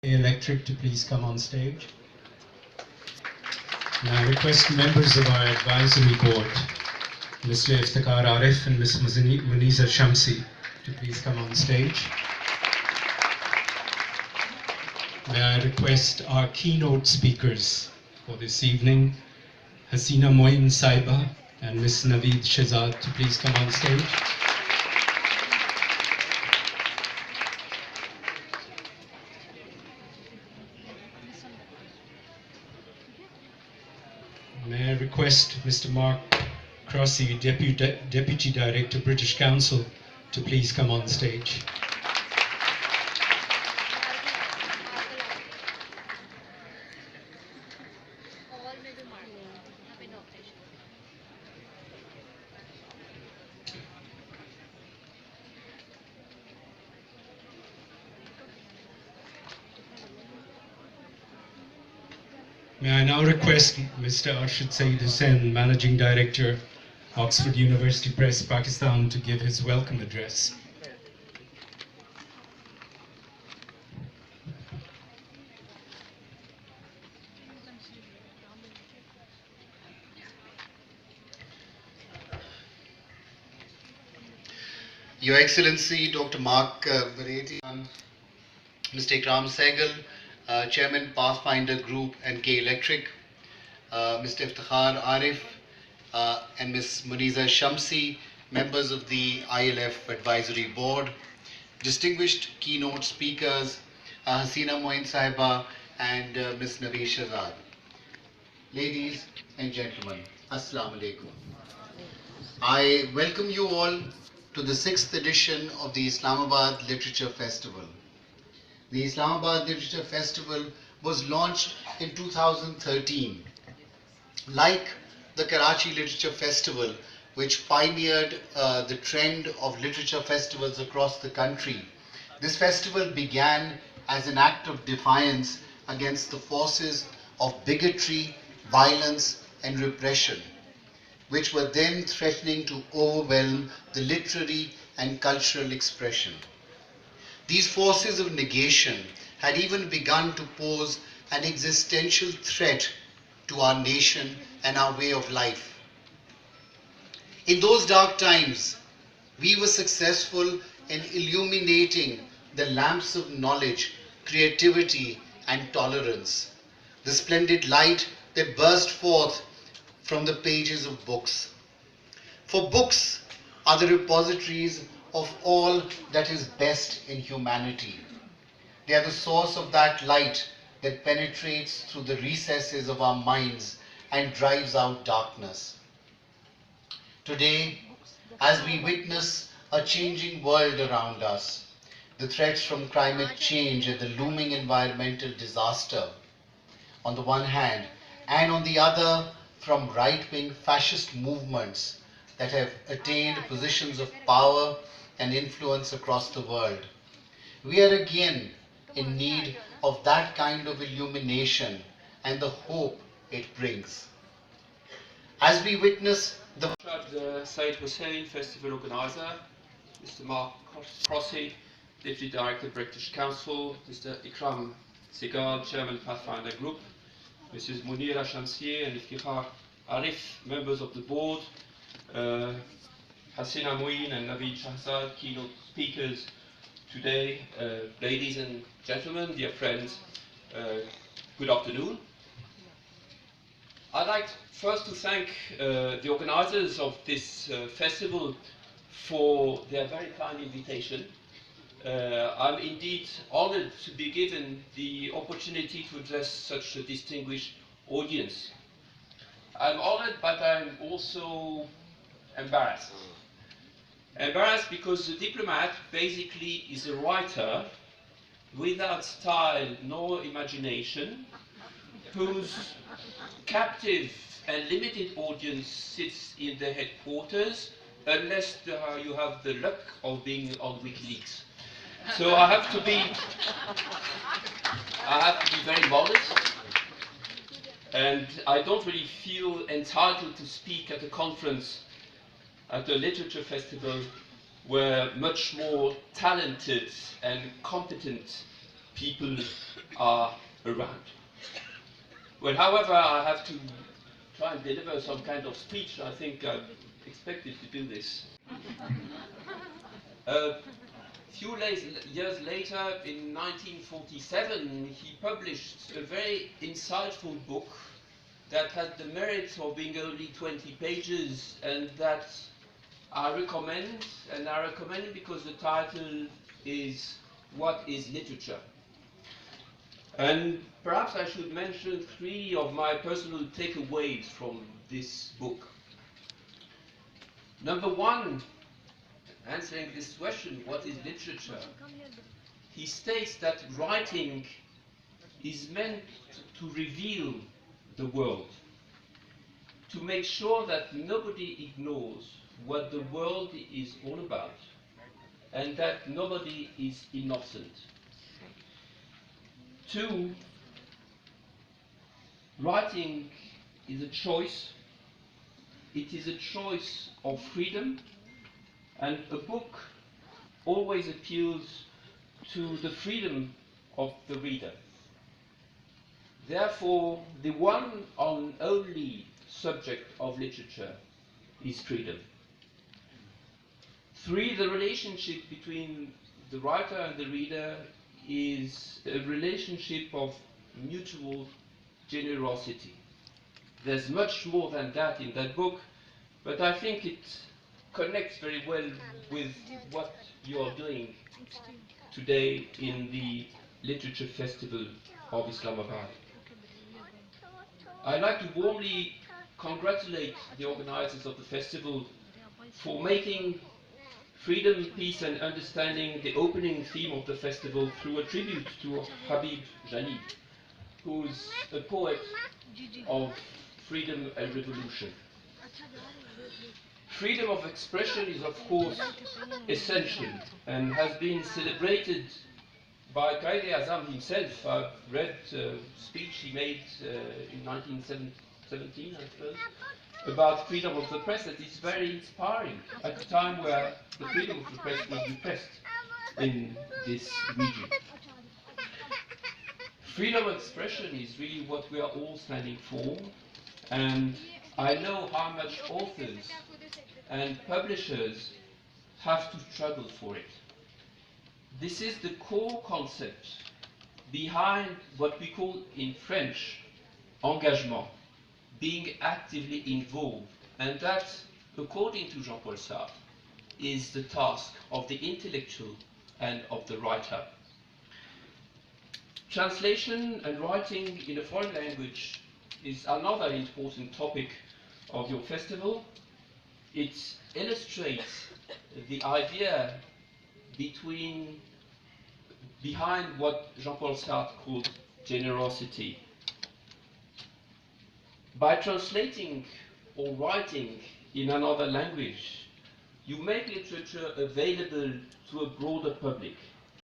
Electric to please come on stage. And I request members of our advisory board, Mr. Iftikhar Arif and Ms. Muniza Shamsi, to please come on stage. May I request our keynote speakers for this evening, Hasina Moin Saiba and Ms. Naveed Shahzad, to please come on stage. May I request Mr. Mark Crossy, Deputy Director, British Council, to please come on stage. May I now request Mr. Arshad Saeed Hussain, Managing Director, Oxford University Press, Pakistan, to give his welcome address. Your Excellency Dr. Mark Vareti, Mr. Ikram Sehgal, Chairman Pathfinder Group and K Electric, Mr. Iftikhar Arif, and Ms. Muniza Shamsi, members of the ILF Advisory Board, distinguished keynote speakers, Hasina Moin Sahiba and Ms. Naveed Shahzad. Ladies and gentlemen, Assalamu Alaikum. I welcome you all to the 6th edition of the Islamabad Literature Festival. The Islamabad Literature Festival was launched in 2013. Like the Karachi Literature Festival, which pioneered the trend of literature festivals across the country, this festival began as an act of defiance against the forces of bigotry, violence, and repression, which were then threatening to overwhelm the literary and cultural expression. These forces of negation had even begun to pose an existential threat to our nation and our way of life. In those dark times, we were successful in illuminating the lamps of knowledge, creativity, and tolerance, the splendid light that burst forth from the pages of books. For books are the repositories of all that is best in humanity. They are the source of that light that penetrates through the recesses of our minds and drives out darkness. Today, as we witness a changing world around us, the threats from climate change and the looming environmental disaster, on the one hand, and on the other, from right-wing fascist movements that have attained positions of power and influence across the world, we are again in need of that kind of illumination and the hope it brings. As we witness the Saeed Hussain, Festival Organizer, Mr. Mark Crossy, Deputy Director, British Council, Mr. Ikram Sehgal, Chairman Pathfinder Group, Mrs. Muniza Shamsi and Iftikhar Arif, members of the board, Hasina Moin and Naveed Shahzad, keynote speakers today, ladies and gentlemen, dear friends, good afternoon. I'd like first to thank the organizers of this festival for their very kind invitation. I'm indeed honored to be given the opportunity to address such a distinguished audience. I'm honored, but I'm also embarrassed. Embarrassed because the diplomat basically is a writer without style nor imagination, whose captive and limited audience sits in the headquarters, unless you have the luck of being on WikiLeaks. So I have to be very modest, and I don't really feel entitled to speak at a conference, at a literature festival, where much more talented and competent people are around. Well, however, I have to try and deliver some kind of speech. I think I'm expected to do this. A few years later, in 1947, he published a very insightful book that had the merit of being only 20 pages, and that I recommend it because the title is What is Literature? And perhaps I should mention 3 of my personal takeaways from this book. Number 1, answering this question, what is literature? He states that writing is meant to reveal the world, to make sure that nobody ignores what the world is all about, and that nobody is innocent. 2, writing is a choice. It is a choice of freedom, and a book always appeals to the freedom of the reader. Therefore, the one and only subject of literature is freedom. 3, the relationship between the writer and the reader is a relationship of mutual generosity. There's much more than that in that book, but I think it connects very well with what you are doing today in the Literature Festival of Islamabad. I'd like to warmly congratulate the organizers of the festival for making freedom, peace and understanding the opening theme of the festival through a tribute to Habib Janib, who's a poet of freedom and revolution. Freedom of expression is, of course, essential and has been celebrated by Quaid-e-Azam himself. I've read a speech he made in 1917, I suppose, about freedom of the press that is very inspiring at a time where the freedom of the press was repressed in this region. Freedom of expression is really what we are all standing for, and I know how much authors and publishers have to struggle for it. This is the core concept behind what we call in French engagement, being actively involved, and that, according to Jean-Paul Sartre, is the task of the intellectual and of the writer. Translation and writing in a foreign language is another important topic of your festival. It illustrates the idea behind what Jean-Paul Sartre called generosity. By translating or writing in another language, you make literature available to a broader public.